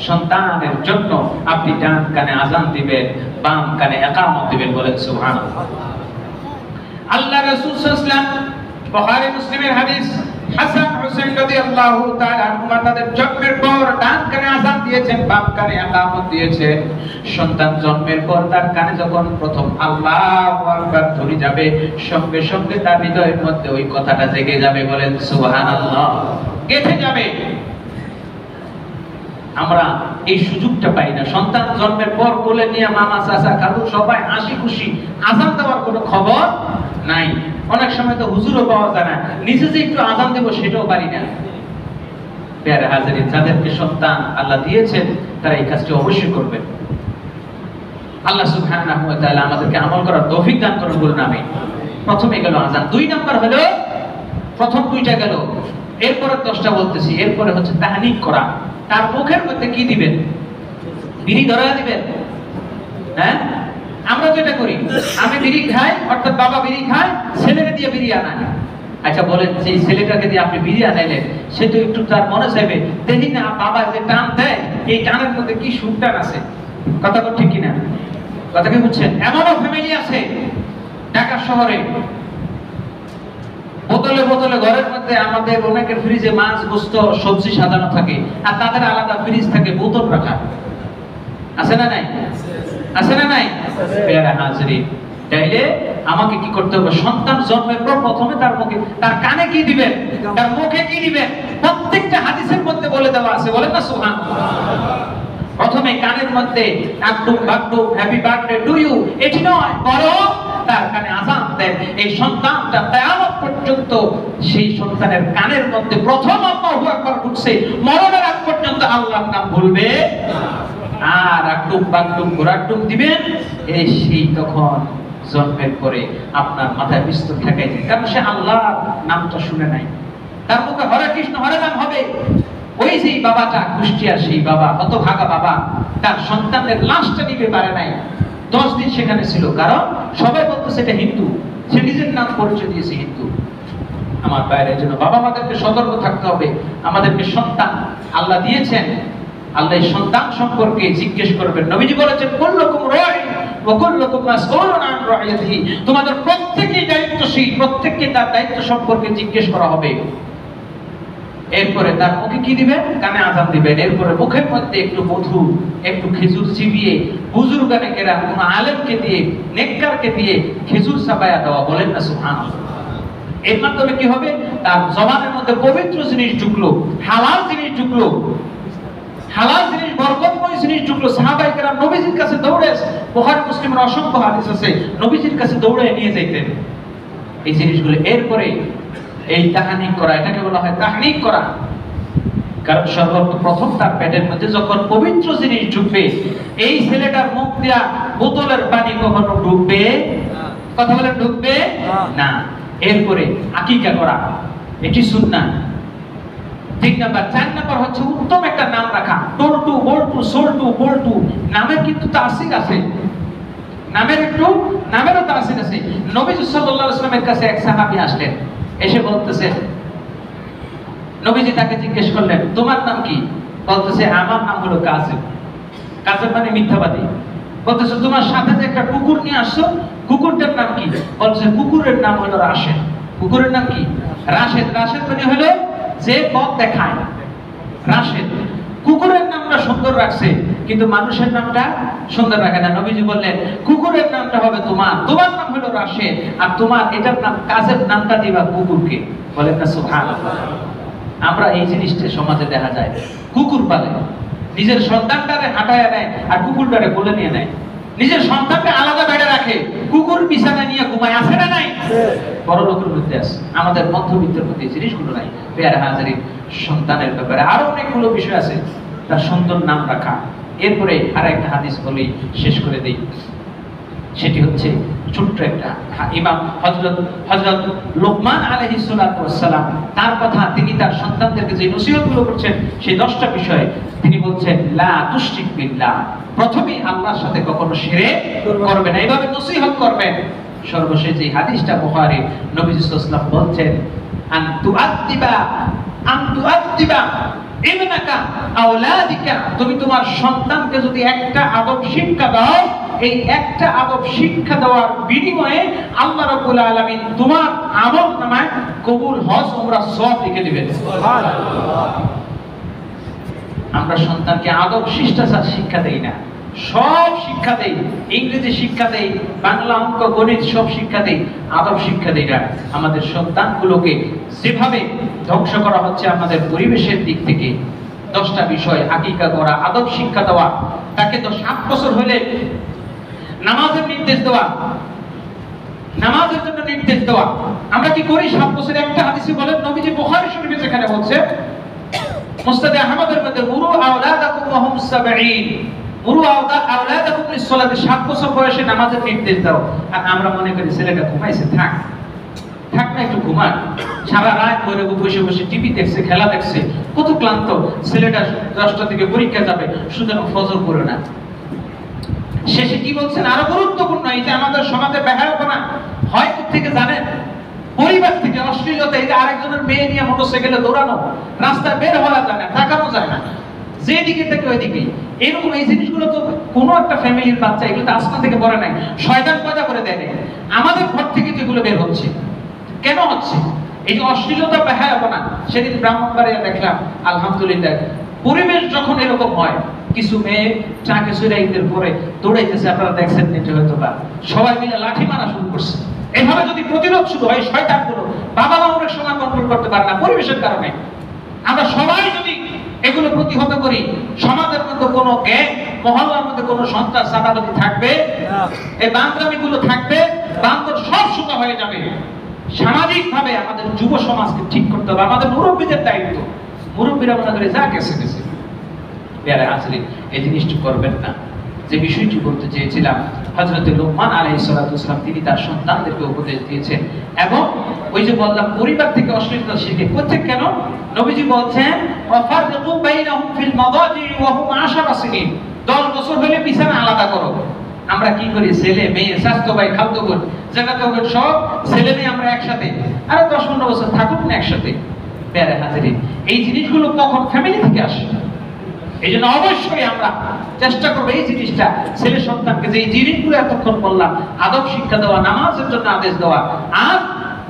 [SPEAKER 1] সন্তানের জন্য আপনি ডান কানে আযান দিবেন, বাম কানে ইকামত দিবেন, বলেন সুবহানাল্লাহ। আল্লাহ রাসূল সাল্লাল্লাহু আলাইহি ওয়াসাল্লাম, বুখারী মুসলিমের হাদিস, হাসান হুসাইন রাদিয়াল্লাহু তাআলা আনহুমা তাদের জন্মের পর ডান কানে আযান দিয়েছেন, বাম কানে ইকামত দিয়েছেন। সন্তান জন্মের পর তার কানে যখন প্রথম আল্লাহু আকবার ধ্বনি যাবে, সঙ্গে সঙ্গে তার হৃদয়ের মধ্যে ওই কথাটা জেগে যাবে, বলেন সুবহানাল্লাহ, গেঁথে যাবে। আমরা এই সুযোগটা পাই না। সন্তান জন্মের পর কোলে নিয়ে মামা, চাচা, খালু সবাই হাসি খুশি আযান দেওয়ার কোনো খবর নাই। অনেক সময় তো হুজুরও পাওয়া যায় না, নিজে যে একটু আযান দেব সেটাও পারি না। প্যারা হাজারিন, যাদেরকে সন্তান আল্লাহ দিয়েছেন তারা এই কাজটি অবশ্যই করবেন। আল্লাহ সুবহানাহু ওয়া তাআলা আমাদেরকে আমল করার তৌফিক দান করুন, বলুন আমিন। প্রথমে গেল আযান, 2 নাম্বার হলো, প্রথম 2টা গেল, এরপরে 10টা বলতেছি। এরপরে হচ্ছে তাহনিক করা। তার মুখের মধ্যে কি দিবেন? বিড়ি ধরা দিবেন। হ্যাঁ, আমরা যেটা করি, আমি বিড়ি খাই, অর্থাৎ বাবা বিড়ি খায়, ছেলেকে দিয়ে বিড়ি আনাই। আচ্ছা বলেন, যে ছেলেটাকে দিয়ে আপনি বিড়ি আনাইলেন, সে তো একটু তার মনে চাইবে, দেখি না বাবা যে টান দেয়, এই টানের মধ্যে কি সুখ টান আছে। কথা বল ঠিক কিনা? কথা কি বুঝছেন? এমনও ফ্যামিলি আছে ঢাকা শহরে, বোতলে বোতলে ঘরের মধ্যে আমাদের অনেকের ফ্রিজে মাছ, গোশত, সবজি সাজানো থাকে, আর তাদের আলাদা ফ্রিজ থাকে বোতল রাখা, আছে না নাই? আছে না নাই? প্যারা হাজরিন, তাইলে আমাকে কি করতে হবে? সন্তান জন্মের পর প্রথমে তার মুখে, তার কানে কি দিবেন, তার মুখে কি দিবেন, প্রত্যেকটা হাদিসের মধ্যে বলে দেওয়া আছে, বলেন না সুবহানাল্লাহ। প্রথমে কানের মধ্যে আকটুম বাকটুম হ্যাপি বার্থডে টু ইউ, এটি নয়, বরং তার কানে আযান দেন, এই সন্তানটা কিয়ামত পর্যন্ত সেই সন্তানের কানের মধ্যে প্রথম আল্লাহু আকবার ঢুকছে, মরণের আগ পর্যন্ত আল্লাহর নাম ভুলবে আর একটু বাগডুম ঘোরাডুম দিবেন, এই সেই তখন জন্মের পরে আপনার মাথায় পিস্তল ঠেকাই দিবে, কারণ সে আল্লাহর নামটা শুনে নাই। তার মুখে হরে কৃষ্ণ হরে রাম হবে। ওই যে বাবাটা কুষ্টিয়ার সেই বাবা, হতভাগা বাবা, তার সন্তানের লাশটা নিতে পারে নাই, 10 দিন সেখানে ছিল, কারণ সবাই বলতো সেটা হিন্দু, সে নিজের নাম পরিচয় দিয়েছে হিন্দু। আমার বাইরের জন্য বাবা মাদেরকে সতর্ক থাকতে হবে। আমাদেরকে সন্তান আল্লাহ দিয়েছেন, আল্লাহ এই সন্তান সম্পর্কে জিজ্ঞেস করবেন। নবীজি বলেছেন কুল্লুকুম রাঈন ওয়া কুল্লুকুম মাসউলুন আন রাইয়াতিহি, তোমাদের প্রত্যেকেই দায়িত্বশীল, প্রত্যেককে তার দায়িত্ব সম্পর্কে জিজ্ঞেস করা হবে। এরপরে তার মুখে কি দিবেন? কানে আযান দিবেন। এরপরে মুখের মধ্যে একটু মধু, একটু খেজুর চিবিয়ে, বুজুর্গানে কেরাম কোন আলেমকে দিয়ে, নেককারকে দিয়ে খেজুর চাবায়া দেওয়া, বলেন না সুবহানাল্লাহ। এর মাধ্যমে কি হবে? তার জবানের মধ্যে পবিত্র জিনিস ঢুকলো, হালাল জিনিস ঢুকলো, হালাল জিনিস, বরকতময় জিনিস ঢুকলো। সাহাবায়ে কেরাম নবীজির কাছে দৌড়ে, বুখারী মুসলিমের অসংখ্য হাদিস আছে, নবীজির কাছে দৌড়ে নিয়ে যাইতেন এই জিনিসগুলো। এরপরে এই তাহনিক করা, এটাকে বলা হয় তাহনিক করা, কারণ সর্বপ্রথম তার পেটের মধ্যে যখন পবিত্র জিনিস ঢুকবে, এই ছেলেটার মুখ দিয়া বোতলের পানি কখনো ঢুকবে? কথা বলে ঢুকবে না। এরপরে আকিকা করা, এটি সুন্নাহ। 3 নাম্বার। 4 নাম্বার হচ্ছে উত্তম একটা নাম রাখা। টলটু, বল্টু, সোল্টু, বল্টু, নামের কিন্তু তাসির আছে, নামেরও তাসির আছে। নবীজি সাল্লাল্লাহু আলাইহি ওয়াসাল্লামের কাছে এক সাহাবী আসলেন, এসে বলতেছে, নবীজি তাকে জিজ্ঞেস করলেন তোমার নাম কি? বলতেছে আমার নাম হলো কাসিম। কাসিম মানে মিথ্যাবাদী। বলতেছে তোমার সাথে যে একটা কুকুর নিয়ে আসছো, কুকুরটার নাম কি? বলতেছে কুকুরের নাম হলো রাশেদ। কুকুরের নাম কি? রাশেদ। রাশেদ মানে হলো যে পথ দেখায়, রাশেদ। কুকুরের নামটা সুন্দর রাখছে, কিন্তু মানুষের নামটা সুন্দর রাখে না। নবীজি বললেন কুকুরের নামটা হবে তোমার নাম হলো রাশেদ, আর তোমার এটার নাম কাসেম, নামটা দিবা কুকুরকে। বলেন না সুবহানাল্লাহ। আমরা এই জিনিসটা সমাজে দেখা যায়, কুকুর পালে, নিজের সন্তানটারে হাঁটায় নেয় আর কুকুরটারে বলে নিয়ে নেয়, নিজের সন্তানকে আলাদা বেড়ে রাখে, কুকুর বিছানা নিয়ে ঘুমায়, আছে না নাই? বড় লোকের মধ্যে আছে, আমাদের মধ্যবিত্তের মধ্যে জিনিসগুলো নাই। পেয়ারা হাজারি সন্তানের ব্যাপারে আরো অনেকগুলো বিষয় আছে, তার সুন্দর নাম রাখা। এরপরে আর একটা হাদিস বলেই শেষ করে দেই, সেটি হচ্ছে ছোট্ট একটা ইমাম হযরত লোকমান আলাইহিস সালাতু ওয়াস সালাম, তার কথা, তিনি তার সন্তানদেরকে যে নসিহতগুলো করছেন সেই 10টা বিষয় তিনি বলছেন লা তুশরিক বিল্লাহ, প্রথমেই আল্লাহর সাথে কখনো শিরক করবে না, এইভাবে নসিহত করবেন। সর্বশেষ এই হাদিসটা বুখারী, নবী সাল্লাল্লাহু আলাইহি ওয়াসাল্লাম বলছেন আন তুআদ্দিবা ইবনাকা আওলাদিকা, তুমি তোমার সন্তানকে যদি একটা আদব শিক্ষা দাও, এই একটা আদব শিক্ষা দেওয়ার বিনিময়ে আল্লাহ রাব্বুল আলামিন তোমার আমল নামায় কবুল, হজ, উমরা সওয়াব লিখে দিবেন। সুবহানাল্লাহ। আমরা সন্তানকে আদব শিষ্টাচার শিক্ষা দেই না, সব শিক্ষা দেই, ইংরেজি শিক্ষা দেই, বাংলা, অঙ্ক, গণিত সব শিক্ষা দেই, আদব শিক্ষা দেই না। আমাদের সন্তানগুলোকে যেভাবে ধ্বংস করা হচ্ছে আমাদের পরিবেশের দিক থেকে, 10টা বিষয়, আকিকা করা, আদব শিক্ষা দেওয়া, তাকে তো 7 বছর হলে নামাজের নির্দেশ দেওয়া, নামাজের জন্য নির্দেশ দেওয়া। আমরা কি করি? 7 বছর একটা হাদিসে বলেন, নবীজি বুখারী শরীফে যেখানে বলছে, মুসনাদ আহমদের মধ্যে মুরু আওলাদাকুম ওয়া হুম 70, মুরু আওলাদাকুম লিস-সালাতি, 7 বছর বয়সে নামাজের নির্দেশ দাও। আর আমরা মনে করি ছেলেটা ঘুমাইছে, থাক না, একটু ঘুমান, সারা রাত ধরে বসে বসে টিভি দেখছে, খেলা দেখছে, কত ক্লান্ত ছেলেটা, 10টা থেকে পরীক্ষা যাবে, সুতরাং ফজর পড়ে না। শেষে কি বলছেন? আরো গুরুত্বপূর্ণ, এই যে আমাদের সমাজে বেহায়াপনা হয় থেকে জানেন, পরিবার থেকে অশ্লীলতা, এই যে আরেকজনের মেয়ে নিয়ে মোটরসাইকেলে দৌড়ানো, রাস্তায় বের হওয়া যায় না, তাকানো যায় না, যেদিকে থেকে ওইদিকে, এরকম এই জিনিসগুলো তো কোনো একটা ফ্যামিলির বাচ্চা, এগুলো তো আসমান থেকে পড়ে নাই, শয়তান পয়দা করে দেয় নাই, আমাদের ঘর থেকে তো এগুলো বের হচ্ছে। কেন হচ্ছে? এই যে অশ্লীলতা, বেহায়াপনা। সেদিন ব্রাহ্মণবাড়িয়া দেখলাম, আলহামদুলিল্লাহ, পরিবেশ যখন এরকম হয়, কিছু মেয়ে ট্রাকে চড়ে ঈদের পরে দৌড়াইতেছে, আপনারা দেখছেন নেটে হয়তো, বা সবাই মিলে লাঠি মারা শুরু করছে। এভাবে যদি প্রতিরোধ শুরু হয়, শয়তানগুলো, বাবা-মা অনেক সময় কন্ট্রোল করতে পারে না পরিবেশের কারণে, আমরা সবাই যদি এগুলো প্রতিহত করি, সমাজের মধ্যে কোনো গ্যাং, মহল্লার মধ্যে কোনো সন্ত্রাস, চাঁদাবাজি থাকবে, এই বান্দরামিগুলো থাকবে, বান্দর সব সোজা হয়ে যাবে। সামাজিক ভাবে আমাদের যুব সমাজকে ঠিক করতে হবে, আমাদের মুরব্বীদের দায়িত্ব। মুরব্বীরা মনে করে যা গেছে গেছে, পেয়ারে হাজরিন, এই জিনিসটি করবেন না। যে বিষয়টি বলতে চেয়েছিলাম, হযরত লুকমান আলাইহিস সালাম তিনি তার সন্তানদেরকে উপদেশ দিয়েছেন, এবং ওই যে বললাম পরিবার থেকে অশ্লীলতা শিখে কোথা কেন নবীজি বলছেন ওয়াফারকু বাইনাহুম ফিল মাদাজি ওয়া হুম 10 সিনিন, 10 বছর হলে বিছানা আলাদা করো। আমরা কি করি, ছেলে মেয়ে স্বাস্থ্য ভাই খাদ্য বোন জায়গাতে বোন সব ছেলে মেয়ে আমরা একসাথে, আরো 10-15 বছর থাকুক না একসাথে। পেয়ারে হাজরিন, এই জিনিসগুলো কখন ফ্যামিলি থেকে আসে। এই জন্য অবশ্যই আমরা চেষ্টা করবো এই জিনিসটা, ছেলে সন্তানকে যে জিনিসগুলো এতক্ষণ বললাম, আদব শিক্ষা দেওয়া, নামাজের জন্য আদেশ দেওয়া, আর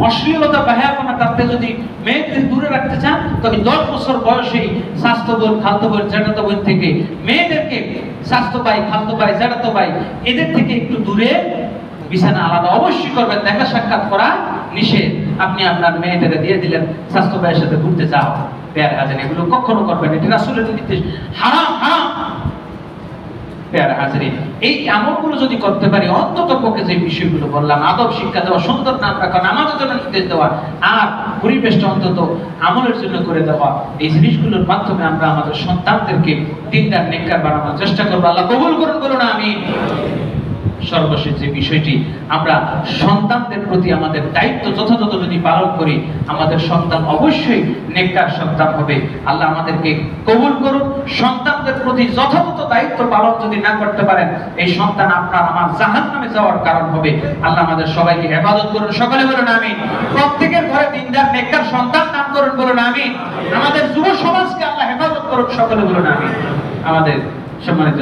[SPEAKER 1] অশ্লীলতা বাহায়াপনা তাতে যদি মেয়েদের দূরে রাখতে চান, তবে 10 বছর বয়সেই স্বাস্থ্য বোন খাদ্য বোন জ্যাঠাতো বোন থেকে মেয়েদেরকে স্বাস্থ্য ভাই খাদ্য ভাই জ্যাঠাতো ভাই এদের থেকে একটু দূরে বিছানা আলাদা অবশ্যই করবেন। দেখা সাক্ষাৎ করা নিষেধ। আপনি আপনার মেয়েটাকে দিয়ে দিলেন স্বাস্থ্য ভাইয়ের সাথে ঘুরতে যাও, পেয়ারে হাজরিন, এগুলো কখনো করবেন, এটা রাসূলের নির্দেশ, হারাম হারাম। পেয়ারে হাজরিন, এই আমলগুলো যদি করতে পারি, অন্তত পক্ষে যে বিষয়গুলো বললাম, আদব শিক্ষা দেওয়া, সুন্দর নাম রাখা, নামাজের জন্য নির্দেশ দেওয়া, আর পরিবেশটা অন্তত আমলের জন্য করে দেওয়া, এই জিনিসগুলোর মাধ্যমে আমরা আমাদের সন্তানদেরকে দিনদার নেককার বানানোর চেষ্টা করবো। আল্লাহ কবুল করুন, বলুন আমিন। সর্বশেষ যে বিষয়টি, আমরা সন্তানদের প্রতি আমাদের দায়িত্ব যথাযথ যদি পালন করি, আমাদের সন্তান অবশ্যই নেককার সন্তান হবে। আল্লাহ আমাদেরকে কবুল করুন। সন্তানদের প্রতি যথাযথ দায়িত্ব পালন যদি না করতে পারেন, এই সন্তান আপনার আমার জাহান্নামে যাওয়ার কারণ হবে। আল্লাহ আমাদের সবাইকে হেফাজত করুন, সকলে বলুন আমিন। প্রত্যেকের ঘরে দিনদার নেককার সন্তান দান করুন, বলুন আমিন। আমাদের যুব সমাজকে আল্লাহ হেফাজত করুন, সকলে বলুন আমিন। আমাদের সম্মানিত